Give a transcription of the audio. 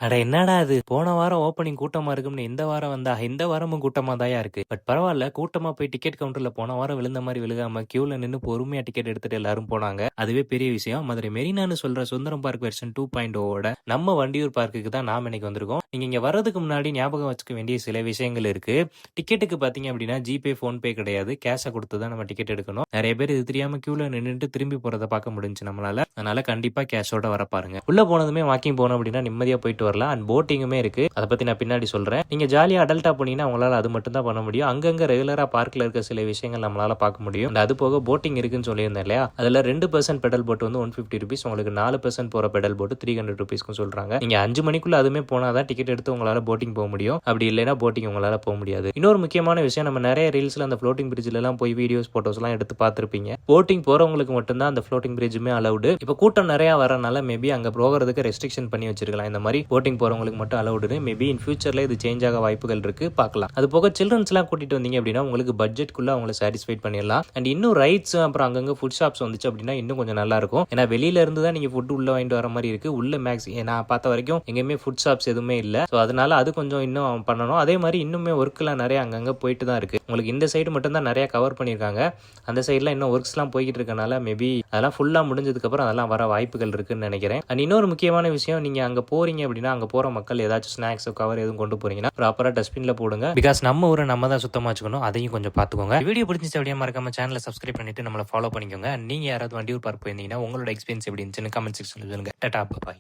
அட என்னடா இது! போன வாரம் ஓப்பனிங் கூட்டமா இருக்கும்னு இந்த வாரம் வந்தா, இந்த வாரமும் கூட்டமா தான்யா இருக்கு. பட் பரவால்ல, கூட்டமா போய் டிக்கெட் கவுண்டர்ல போன வாரம் விழுந்த மாரி விழுகாம, கியூல நின்னு பொறுமையா டிக்கெட் எடுத்துட்டு எல்லாரும் போனாங்க. அதுவே பெரிய விஷயம். மதுரை மெரினான்னு சொல்ற சுந்தரம் பார்க் வெர்ஷன் 2.0வோட நம்ம வண்டியூர் பார்க்குக்கு தான் நாம இன்னைக்கு வந்திருக்கோம். நீங்க இங்க வர்றதுக்கு முன்னாடி ஞாபகம் வச்சுக்க வேண்டிய சில விஷயங்கள் இருக்கு. டிக்கெட்டுக்கு பார்த்தீங்க அப்படின்னா, ஜிபே, ஃபோன்பே கிடையாது. கேஷ குடுத்து தான் நம்ம டிக்கெட் எடுக்கணும். நெறைய பேர் இது தெரியாம கியூல நின்னுட்டு திரும்பி போறத பார்க்க முடிஞ்சுச்சு நம்மளால. அதனால கண்டிப்பா கேஷோட வர பாருங்க. உள்ள போனதுமே வாக்கிங் போனோம் அப்படின்னா நிம்மதியா போயிட்டு வரலாம். அண்ட் போட்டிங்குமே இருக்கு. அதை பத்தி நான் பின்னாடி சொல்றேன். நீங்க ஜாலியா அடல்ட்டா போனீங்கன்னா உங்களால அது மட்டும் தான் பண்ண முடியும். அங்கங்க ரெகுலரா பார்க்ல இருக்க சில விஷயங்கள் நம்மளால பார்க்க முடியும். அண்ட் அது போக போட்டிங் இருக்குன்னு சொல்லியிருந்தேன் இல்லையா, அதுல 2% பெடல் போட் வந்து 150 ருபீஸ், உங்களுக்கு 4% போற பெடல் போட் 300 ருபீஸ்க்கு சொல்றாங்க. நீங்க 5 மணிக்குள்ள அதுமே போனாதான் டிக்கெட் எடுத்து உங்களால போட்டிங் போக முடியும். அப்படி இல்லைன்னா போட்டிங் உங்களால போக முடியாது. இன்னொரு முக்கியமான விஷயம், நம்ம நிறைய ரீல்ஸ்ல அந்த ஃப்ளோட்டிங் பிரிட்ஜ்ல எல்லாம் போய் வீடியோஸ் போட்டோஸ் எல்லாம் எடுத்து பார்த்திருப்பீங்க. போட்டிங் போறவங்களுக்கு மட்டும்தான் அந்த ஃப்ளோட்டிங் பிரிட்ஜுமே அலவுடு. இப்ப கூட்டம் நிறைய வரனால மேபி அங்க போகிறதுக்கு ரெஸ்ட்ரிக்ஷன் பண்ணி வச்சிருக்கலாம். இந்த மாதிரி போட்டிங் போறவங்களுக்கு மட்டும் அலவுடு. மேபி இன் ஃபியூச்சர்ல இது சேஞ்ச் ஆக வாய்ப்புகள் இருக்கு, பார்க்கலாம். அது போக சில்ட்ரன்ஸ் எல்லாம் கூட்டிட்டு வந்தீங்க அப்படின்னா உங்களுக்கு பட்ஜெட்குள்ள அவங்களை சாட்டிஸ்ஃபைட் பண்ணிடலாம். அண்ட் இன்னும் ரைட்ஸ் அப்புறம் அங்கங்க ஃபுட் ஷாப்ஸ் வந்துச்சு அப்படின்னா இன்னும் கொஞ்சம் நல்லா இருக்கும். ஏன்னா வெளியில இருந்து தான் நீங்க ஃபுட் உள்ள வாங்கிட்டு வர மாதிரி இருக்கு. உள்ள மேக்ஸ் நான் பார்த்த வரைக்கும் எங்கேயுமே ஃபுட் ஷாப்ஸ் எதுவுமே இல்ல. ஸோ அதனால அது கொஞ்சம் இன்னும் பண்ணணும். அதே மாதிரி இன்னுமே ஒர்க்லாம் நிறைய அங்கங்க போயிட்டு தான் இருக்கு. உங்களுக்கு இந்த சைடு மட்டும் தான் நிறைய கவர் பண்ணியிருக்காங்க. அந்த சைட்ல இன்னும் ஒர்க்ஸ்லாம் போய்கிட்டு இருக்கனால மேபி அதெல்லாம் ஃபுல்லா முடிஞ்சதுக்கு அப்புறம் அதெல்லாம் வர வாய்ப்புகள் இருக்குன்னு நினைக்கிறேன். அண்ட் இன்னொரு முக்கியமான விஷயம், நீங்க அங்க போறீங்க அப்படின்னா அங்க போற மக்கள் ஏதாச்சும் ஸ்நாக்ஸ் கவர் எதுவும் கொண்டு போறீங்கன்னா ப்ராப்பரா டஸ்ட்பின்ல போடுங்க. பிகாஸ் நம்ம ஊரை நம்ம தான் சுத்தமா வச்சுக்கணும். அதையும் கொஞ்சம் பாத்துக்கோங்க. வீடியோ பிடிச்சிச்சு அப்படியே மறக்காம சேனலை சப்ஸ்கிரைப் பண்ணிட்டு நம்மளை ஃபாலோ பண்ணிக்கோங்க. நீங்க யாராவது வண்டியூர் பார்க் போயிருந்தீங்கன்னா உங்களோட எக்ஸ்பீரியன்ஸ் எப்படி இருந்துச்சுன்னு கமெண்ட் செக்ஷன்ல சொல்லுங்க. டாடா, பை.